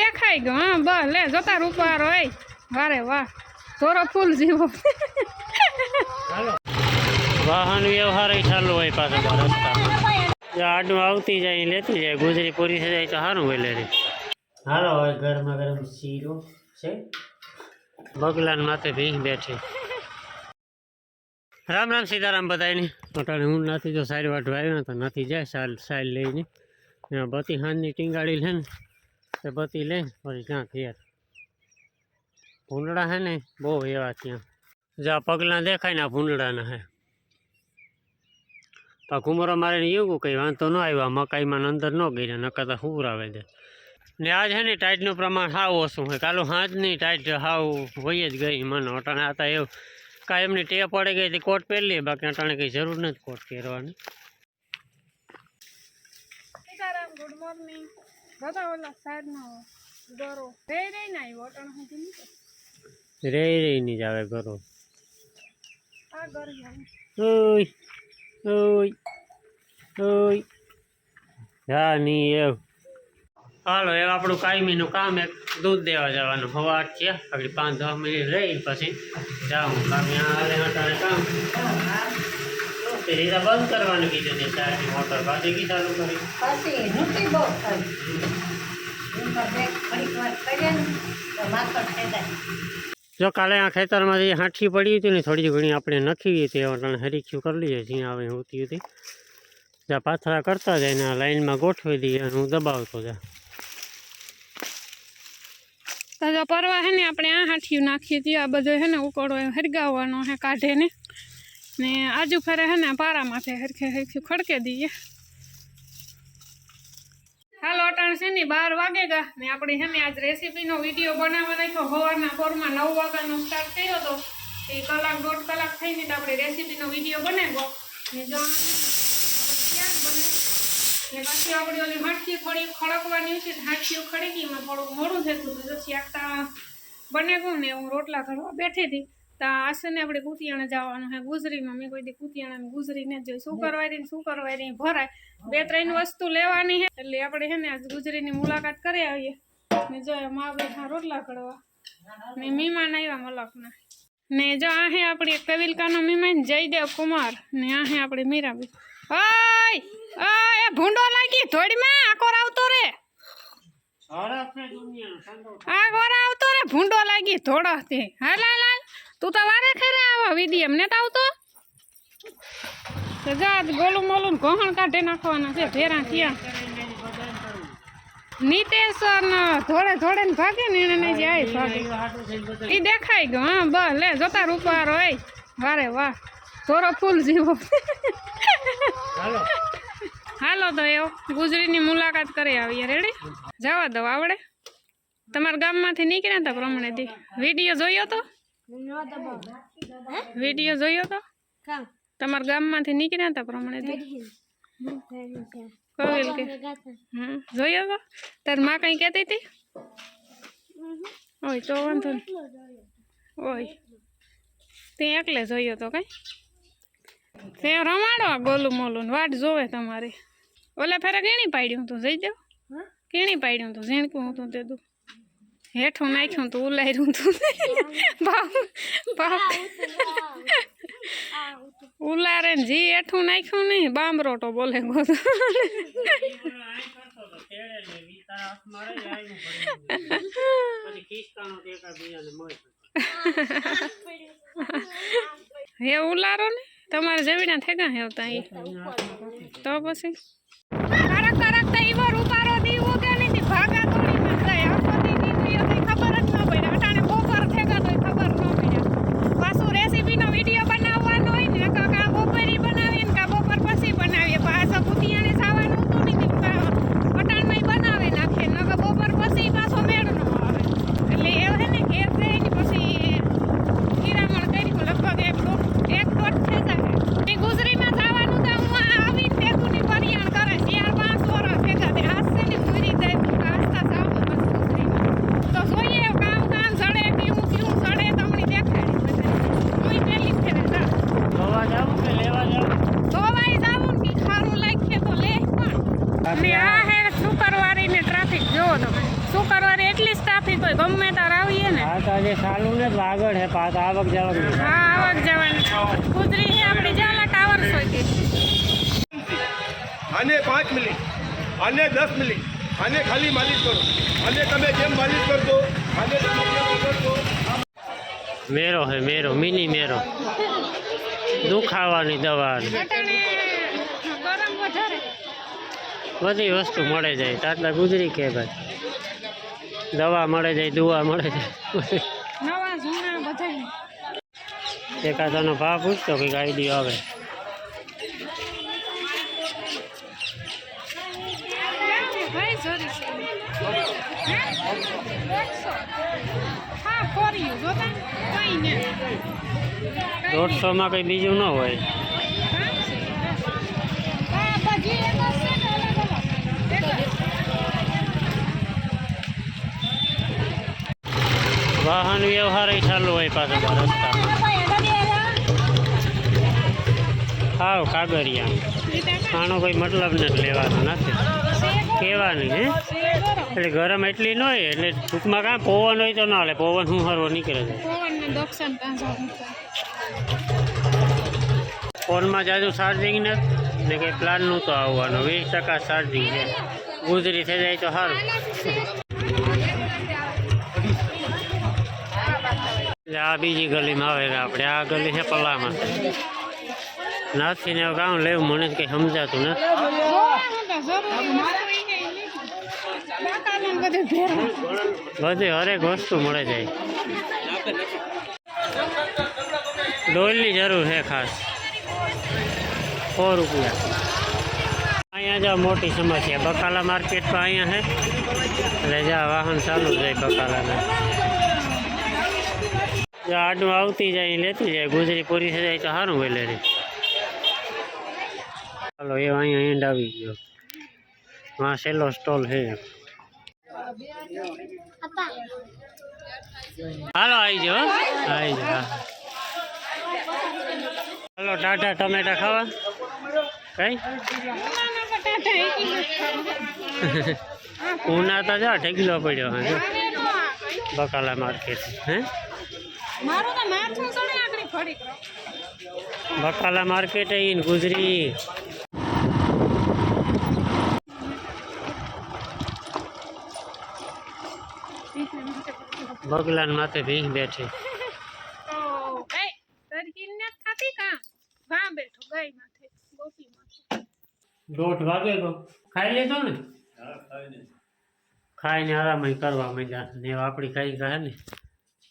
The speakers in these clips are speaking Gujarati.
દેખાઈ ગયો હા બસ લે જોતા રૂપારો હોય વારે વાહ થોડો ફૂલ જીવો વાહન વ્યવહાર ચાલુ હોય પાછા રસ્તા આડું આવતી જાય લેતી જાય ગુજરી પૂરી થઈ જાય તો સારું હોય લે હાલો હવે ગરમા ગરમ શીરો છે બગલાન માથે ભીંગ બેઠી રામ રામ સીતારામ બધાને અટાણે હું નથી જો સારી વાટું આવ્યો ને તો નથી જાય સાલ લઈને બતી હાંજની ટીંગાડી લે ને તો બતી લે પછી ત્યાં ઘેર ભૂંડડા હે ને બહુ એવા ત્યાં જ્યાં પગલાં દેખાય ને આ ભૂંડડાના હે તો ઘુમરો મારે એવું કંઈ વાંધો ન આવ્યો મકાઈમાં અંદર ન ગઈ નકર તો હુરાવે દે ને આજ હે ને ટાઈટનું પ્રમાણ હાવ ઓછું હોય કાલું હાજની ટાઈટ હાવ હોય જ ગઈ મને અટાણે હતા એવું કાંઈ એમની ટેપ પડી ગઈ હતી કોટ પહેરી લે બાકી અટાણે કંઈ જરૂર નથી કોટ પહેરવાની ગુડ મોર્નિંગ દાદા ઓલા સાઈડ નો ગરો રે ના આવ્યો અટાણે હું કીધું રે નહીં જ આવે ઘરો આ ઘર ઓય ઓય ઓય હા નહીં એવું હાલો એ આપણું કાયમીનું કામ એક દૂધ દેવા જવાનું સવાર છે આગળ 5-10 મિનિટ રહી પછી જાઉં કામ હાલે અટાણે કામ રીતા બંધ કરવાનું કીધું છે ચારની મોટર પાછી કી ચાલુ કરી જો કાલે આ ખેતરમાં જે હાંઠી પડી હતી ને થોડી ઘણી આપણે નખી હતી અટાણે હરીખ્યું કરી લઈએ જ્યાં આવે હોતી હતી જ્યાં પાથરા કરતા જાય ને લાઈનમાં ગોઠવી દઈએ અને હું દબાવતો જા તો પરવા હે ને આપણે આ હાંઠિયું નાખીએ છીએ આ બધો હે ને ઉકળો હરગાવવાનો હે કાઢે ને આજુ ફરે હે ને પારા માથે હરખે હરખ્યું ખડકે દઈએ હાલો અટાણ છે ને 12 વાગે ગયા ને આપણે હે ને આજ રેસીપીનો વિડીયો બનાવવા નાખ્યો સવારના પોરમાં 9 વાગ્યાનો સ્ટાર્ટ કર્યો હતો એ કલાક 1.5 કલાક થઈને તો આપણે રેસીપીનો વિડીયો બનાવ્યો ને જો ક્યાંક બને ને પછી આપણે ઓલી હાંઠી થોડી ખડકવાની છે હાંઠીઓ ખડકી એમાં થોડુંક મોડું થતું હતું પછી આખતા બને ગયું ને હું રોટલા કરવા બેઠી હતી તો આશે ને આપણે કુતિયાણા જવાનું હે ગુજરીમાં મેં કોઈ દી કુતિયાણા ગુજરીને જોઈ શું કરવાય રહી ભરાય 2-3 વસ્તુ લેવાની છે એટલે આપણે છે ને આજ ગુજરીની મુલાકાત કરી આવીએ ને જો મા બેઠા રોટલા કરવા ને મહેમાન આવ્યા મલકના ને જો આ હે આપણી કવિલકાનો મહેમાન જયદેવ કુમાર ને આ હે આપણે મીરાબી ઓય એ ભૂંડો લાગી થોડીમાં આકોર આવતો રે ભૂંડો લાગી થોડો તે હાલ તું તો વારે ખેરે આવા વિડીયો એમને તો આવતો જા ગોલું મોલું ઘોહણ કાઢે નાખવાના છે ભેરા થયા નીતેશ ધોડે ને ભાગે ને એને નહીં જાય ભાગે એ દેખાઈ ગયો હા બસ લે જોતા રૂપારો હોય વારે વાહ થોડો ફૂલ જીવો હાલો તો એવો ગુજરીની મુલાકાત કરી આવીએ રેડી જવા દો આવડે તમારા ગામમાંથી નીકળ્યા હતા પ્રમાણેથી વિડીયો જોયો તો તમારા ગામમાંથી નીકળ્યા હતા પ્રમાણેથી કવિલ કે જોયો તો તાર માં કઈ કહેતી હતી ઓય તો વાંધો નહીં ઓય તે એકલે જોયો તો કઈ તે રમાડો ગોલું મોલું વાટ જોવે તમારી ઓલે ફેરે કેણી પાડ્યું તું જઈ દેવ કેણી પાડ્યું તું ઝીણકું હતું તે તું હેઠું નાખ્યું તું ઉલાર્યું તું ઉલારે ને જી હેઠું નાખ્યું નહીં બામરોટો બોલે ગોતો હે ઉલારો ને તમારે જવીના થેગા હેવતા એ તો પછી કડક તો ઈવો રૂપારો દીવો કે નહીં ભાગા તોડી ન જાય આખો દી નીકળ્યો તો ખબર જ ન પડી અટાણે બપોર થેગા તો ખબર ન પડી પાછું રેસીપીનો વિડીયો બનાવવાનો હોય ને કા બપોરી બનાવીએ ને કા બપોર પછી બનાવીએ પાછો કુતિયાને જવાનું હતું ને અટાણમાં બનાવે નાખે ન કે બપોર પછી પાછો મેળ ન આવે એટલે એવું હે ને ઘેર જઈને પછી કિરામણ કરી લગભગ એક દોઢ થઈ જાય ગુજરીમાં જવાનું તો હું આવીને ભેગું ની પરિયાણ કરે ત્યારબાદ ટ્રાફિક હોય ગમે તાર આવીએ ને હા તો આજે ચાલુ ને જ આગળ હે પાછ આવક જાવક નહીં. હા આવક જવાની કુદરી છે આપણી જાલા ટાવર હોય કે આને 5 મિનિટ આને 10 મિનિટ આને ખાલી માલિશ કરો આને તમે જેમ માલિશ કરશો આને તમે જેમ કરશો મેરો હે મેરો મિની મેરો દુખાવાની દવા ને અટાણે ગરમ વધારે બધી વસ્તુ મળે જાય તાટલા ગુજરી કે ભાઈ દવા મળે જાય દુવા મળે જાય નવા જૂના બધાય એકાદાનો ભાવ પૂછતો કંઈક આઈડિયો આવે ભાઈ જોરી છે હે? 100. હા ફોર્યું જોતા કઈ ને 150 માં કંઈ બીજું ન હોય હા બધી એક જ છે ને અલગ અલગ એક જ. વાહન વ્યવહાર ચાલુ હોય પાછો રસ્તામાં હાવ કાગળિયા આનો કોઈ મતલબ નથી લેવાનો નથી કહેવાની હે એટલે ગરમ એટલી ન હોય એટલે ટૂંકમાં કાં પવન હોય તો ના હાલે પવન શું હરવો નીકળે છે પવનને દક્ષિણ પાછળ ફોનમાં જાજુ ચાર્જિંગ ને કંઈ પ્લાનનું તો આવવાનું 20% ચાર્જિંગ છે ગુજરી થઈ જાય તો સારું એટલે આ બીજી ગલીમાં આવે છે આપણે આ ગલી છે પલામાં નાથી ને કામ લેવું મને કંઈ સમજાતું નથી બધી હરેક વસ્તુ મળે જાય ડોલની જરૂર છે ખાસ 100 રૂપિયા અહીંયા જો મોટી સમસ્યા બકાલા માર્કેટમાં અહીંયા છે એટલે જ્યાં વાહન ચાલુ જાય બકાલાના જો આડું આવતી જાય લેતી જાય ગુજરી પૂરી થઈ જાય તો સારું વેલેરી ચાલો એ અહીંયા એન્ડ આવી ગયો હા છેલ્લો સ્ટોલ છે હાલો આવી જાઓ આવી જાઓ હાલો ટાટા ટમેટા ખાવા કઈ ઉના તો જા ઢગલો પડ્યો હા જો બકાલા માર્કેટ હે મારું તો માથું ચડે આકડી ફરી બકાલા માર્કેટ ઈન ગુજરી બગલાન માથે ભીંગ બેઠી તો ગઈ તરકી ને થાતી કા વા બેઠો ગઈ માથે ગોપી માથે 1:30 વાગે તો ખાઈ લીધો ને ખાઈને આરામ કરવા માંડ્યા ને આપણી ખાઈ ગયા ને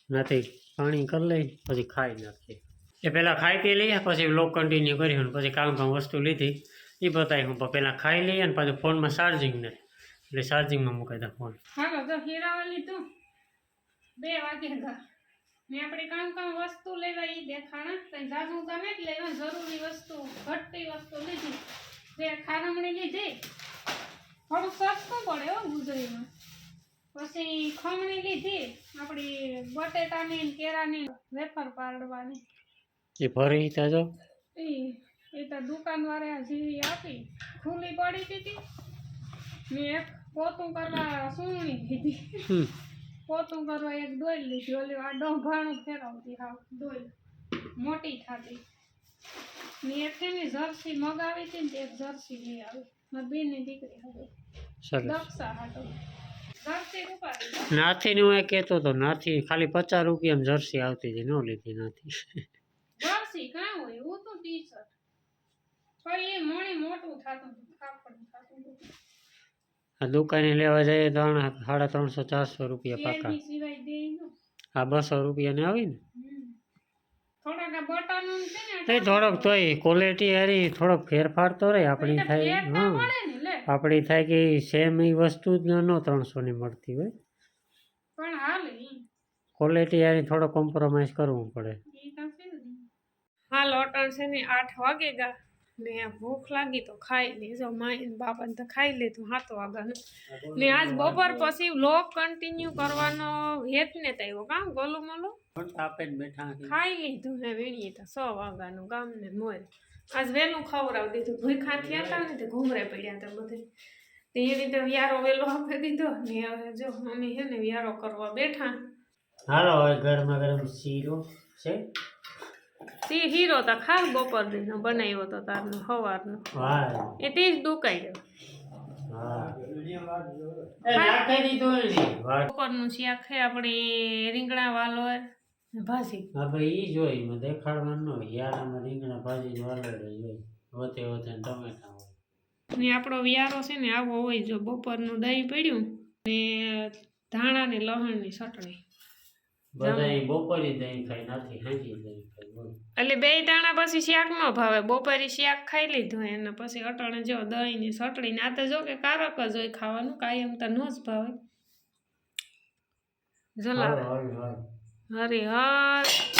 નથી પાણી કરી લઈ પછી ખાઈ નાખીએ એ પહેલાં ખાઈ પી લઈએ પછી વ્લોગ કન્ટિન્યુ કર્યું ને પછી કામ વસ્તુ લીધી એ બતાવી હું પહેલાં ખાઈ લઈએ ને પાછું ફોનમાં ચાર્જિંગ ને એટલે ચાર્જિંગમાં મૂકી દે ફોન હાલો તો હીરાવા લીધું 2 વાગે ગા મેં આપણે કામ વસ્તુ લેવા ઈ દેખાણા કઈ જાજુ તો નથી લેવા જરૂરી વસ્તુ ઘટતી વસ્તુ લીધી જે ખારમણી લીધી થોડું સસ્તું પડે હો ગુજરીમાં પછી ખમણી લીધી આપણી બટેટાની ને કેળાની વેફર પાડવાની એ ભરી તાજો એ તો દુકાનવાળા જીવી આપી ખુલ્લી પડી હતી મેં એક પોતું કરવા સૂણી લીધી પોતું કરવા એક ડોલ લીધી ઓલી આ ડોભાણું ફેરવતી હા ડોલ મોટી થતી ને એક એની જર્સી મગાવી હતી ને એક જર્સી લઈ આવી મારી બેનની દીકરી હવે સરસ દક્ષા હાટો જર્સી ઉપાડી નાથી હું એ કહેતો હતો નાથી ખાલી 50 રૂપિયામાં જર્સી આવતી હતી ન લીધી નાથી જર્સી કાં હોય હું તો ટી શર્ટ પણ એ મણી મોટું થતું કાપડ થતું આ દુકાને લેવા જઈએ તો 350-400 રૂપિયા પાકા એની સિવાય દે નો આ 200 રૂપિયાને આવી ને થોડાક આ બટનો છે ને એ થોડોક તોય ક્વોલિટી હારી થોડોક ફેરફાર તો રહે આપણી તો થાય ફેર તો હા પડે ને લે આપણી થાય કે સેમ એ વસ્તુ જ ન 300 ની મળતી હોય પણ હાલ ઈ ક્વોલિટી હારી થોડો કોમ્પ્રોમાઇઝ કરવું પડે હાલ અટણ છે ને 8 વાગે ગા ને ભૂખ લાગી તો ખાઈ લીધો માઈ ને બાપાને તો ખાઈ લીધું 7 વાગ્યાનું ને આજ બપોર પછી વ્લોગ કન્ટિન્યુ કરવાનો હેત ને થયો કામ ગોલું મોલું ખાઈ લીધું ને વીણીએ તો 6 વાગ્યાનું ગામને મોર આજ વહેલું ખવડાવી દીધું ભૂખા થયા હતા ને તે ઘૂમરે પડ્યા હતા બધે તે એ રીતે વ્યારો વેલો આપી દીધો ને હવે જો મમ્મી છે ને વ્યારો કરવા બેઠા. હાલો હવે ગરમા ગરમ શીરો છે. તે હીરો તો ખાસ બપોર દીનો બનાવ્યો તો તારનો સવારનો હા એ તે જ દુકાઈ ગયો. હા એ નાખી દીધું ને વાત બપોરનું શાક છે આપણે રીંગણા વાલો ભાજી. આપણે ઈ જોઈ મેં દેખાડવાનું ન હોય યારામાં રીંગણા ભાજી વાલડે જોઈ હોતે હોતે ને ટમેટા હોય. ને આપણો વ્યારો છે ને આવો હોય જો બપોરનું દહીં પડ્યું ને ધાણા ને લસણની ચટણી. બધા બપોરે દહીં ખાઈ નાખી હાંજી દહીં ખાઈ બોલ. એટલે બે દાણા પછી શાક ન ભાવે બપોરે શાક ખાઈ લીધું એને પછી અટાણે જો દહીં ને ચટણી ને આ તો જો કે કારક જ હોય ખાવાનું કાયમ તો ન જ ભાવે. જલાવે હાલ હાલ હાલ હરે હર